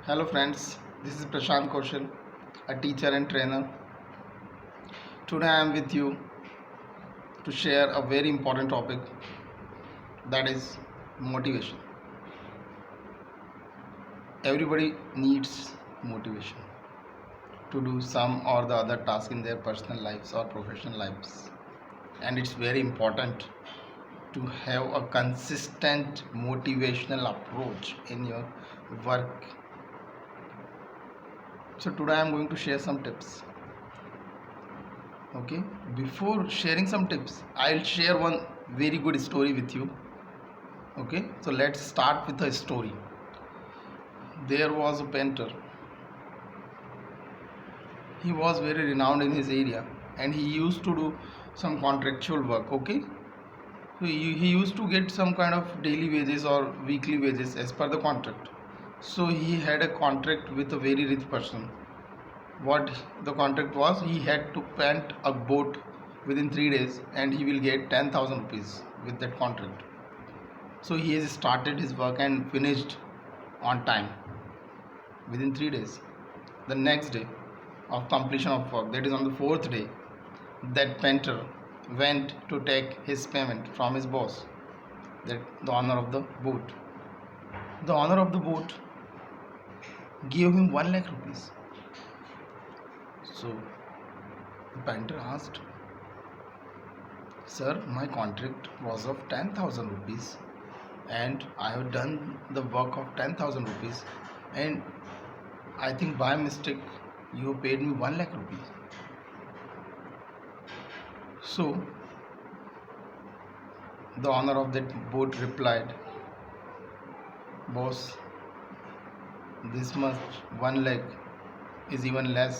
Hello friends, this is Prashant Kaushal, a teacher and trainer. Today I am with you to share a very important topic, that is motivation. Everybody needs motivation to do some or the other task in their personal lives or professional lives. And it's very important to have a consistent motivational approach in your work. So today I am going to share some tips. Okay, before sharing some tips, I'll share one very good story with you. Okay, so let's start with a story. There was a painter. He was very renowned in his area and he used to do some contractual work. Okay, so he used to get some kind of daily wages or weekly wages as per the contract. So he had a contract with a very rich person. What the contract was, he had to paint a boat within 3 days and he will get 10,000 rupees with that contract. So he has started his work and finished on time within 3 days. The next day of completion of work, that is on the fourth day, that painter went to take his payment from his boss, that the owner of the boat. The owner of the boat gave him 1 lakh rupees. So the painter asked, "Sir, my contract was of 10,000 rupees and I have done the work of 10,000 rupees, and I think by mistake you paid me 1 lakh rupees." So the owner of that boat replied, "Boss, this much 1 lakh is even less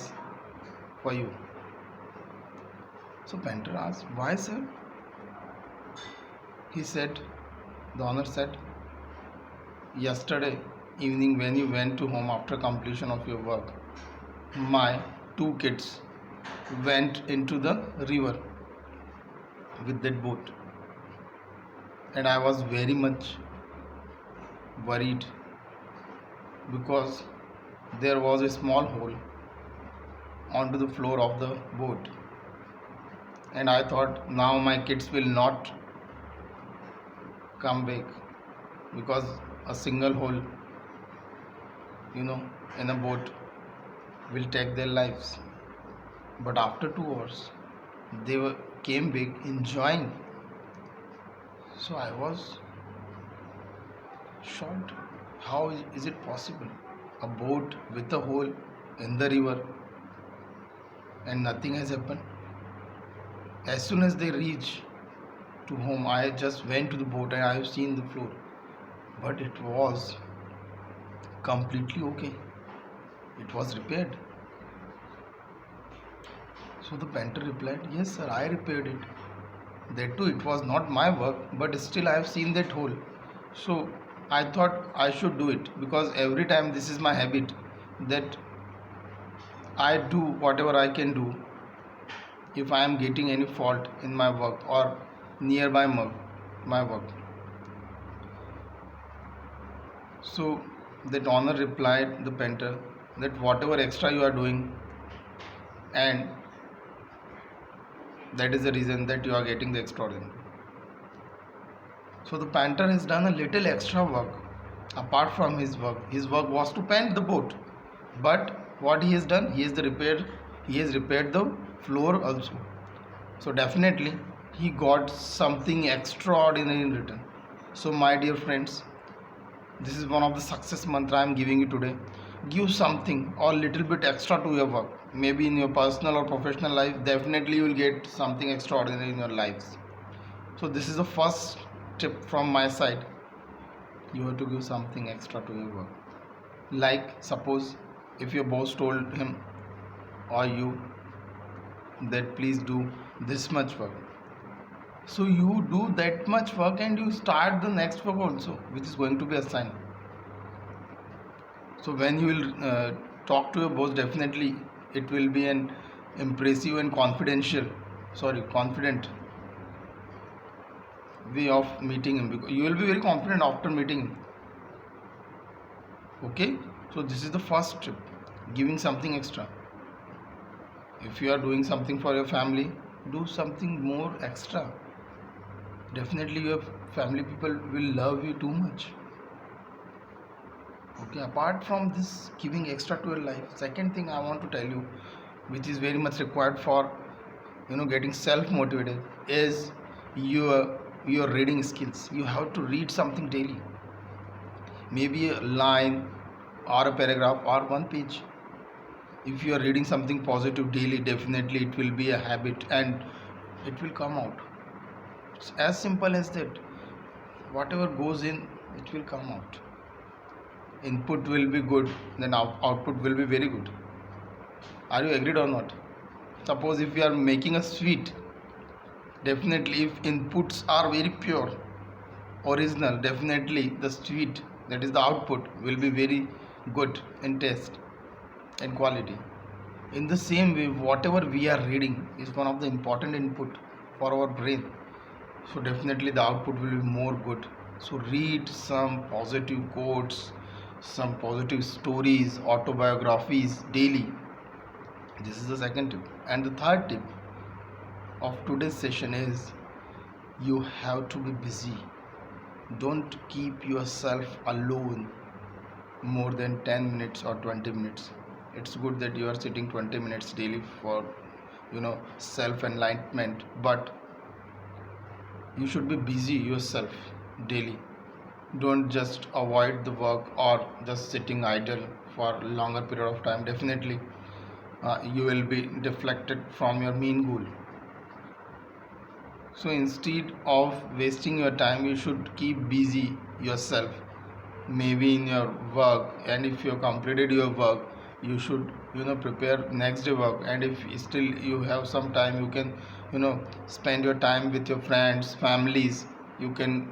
for you." So painter asked, "Why, sir?" He said, the owner said, "Yesterday evening when you went to home after completion of your work, my 2 kids went into the river with that boat and I was very much worried because there was a small hole onto the floor of the boat, and I thought now my kids will not come back because a single hole, in a boat will take their lives. But after 2 hours, came back enjoying. So I was shocked. How is it possible? A boat with a hole in the river and nothing has happened. As soon as they reach to home, I just went to the boat and I have seen the floor, but it was completely okay. It was repaired. So the painter replied, "Yes, sir, I repaired it. That too, it was not my work, but still I have seen that hole. So I thought I should do it because every time this is my habit that I do whatever I can do if I am getting any fault in my work or nearby my work." So that owner replied the painter that whatever extra you are doing, and that is the reason that you are getting the extraordinary. So the painter has done a little extra work apart from his work. His work was to paint the boat, but what he has done, he has repaired the floor also. So definitely he got something extraordinary in return. So my dear friends, this is one of the success mantra I am giving you today. Give something or little bit extra to your work. Maybe in your personal or professional life, definitely you will get something extraordinary in your lives. So this is the first tip from my side. You have to give something extra to your work. Like suppose if your boss told him or you that please do this much work, so you do that much work and you start the next work also, which is going to be assigned. So when you will talk to your boss, definitely it will be an impressive and confident way of meeting him, because you will be very confident after meeting him. Okay, So this is the first tip, giving something extra. If you are doing something for your family, do something more extra. Definitely your family people will love you too much. Okay, apart from this giving extra to your life, second thing I want to tell you, which is very much required for getting self motivated, is your reading skills. You have to read something daily, maybe a line or a paragraph or one page. If you are reading something positive daily, definitely it will be a habit and it will come out. It's as simple as that. Whatever goes in, it will come out. Input will be good, then output will be very good. Are you agreed or not? Suppose if you are making a sweet, definitely if inputs are very pure, original, definitely the sweet, that is the output, will be very good in taste and quality. In the same way, whatever we are reading is one of the important input for our brain, so definitely the output will be more good. So read some positive quotes, some positive stories, autobiographies daily. This is the second tip. And the third tip of today's session is, you have to be busy. Don't keep yourself alone more than 10 minutes or 20 minutes. It's good that you are sitting 20 minutes daily for self enlightenment, but you should be busy yourself daily. Don't just avoid the work or just sitting idle for longer period of time. Definitely you will be deflected from your main goal. So instead of wasting your time, you should keep busy yourself, maybe in your work. And if you have completed your work, you should prepare next day work. And if still you have some time, you can spend your time with your friends, families. You can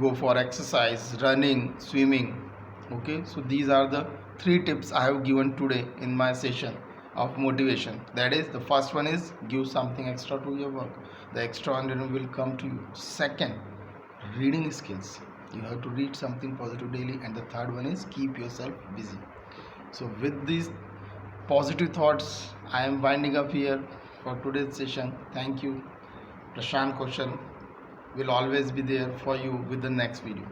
go for exercise, running, swimming. Okay, so these are the three tips I have given today in my session of motivation. That is, the first one is give something extra to your work. The extra one will come to you. Second, reading skills. You have to read something positive daily. And the third one is keep yourself busy. So with these positive thoughts, I am winding up here for today's session. Thank you. Prashant Koshan will always be there for you with the next video.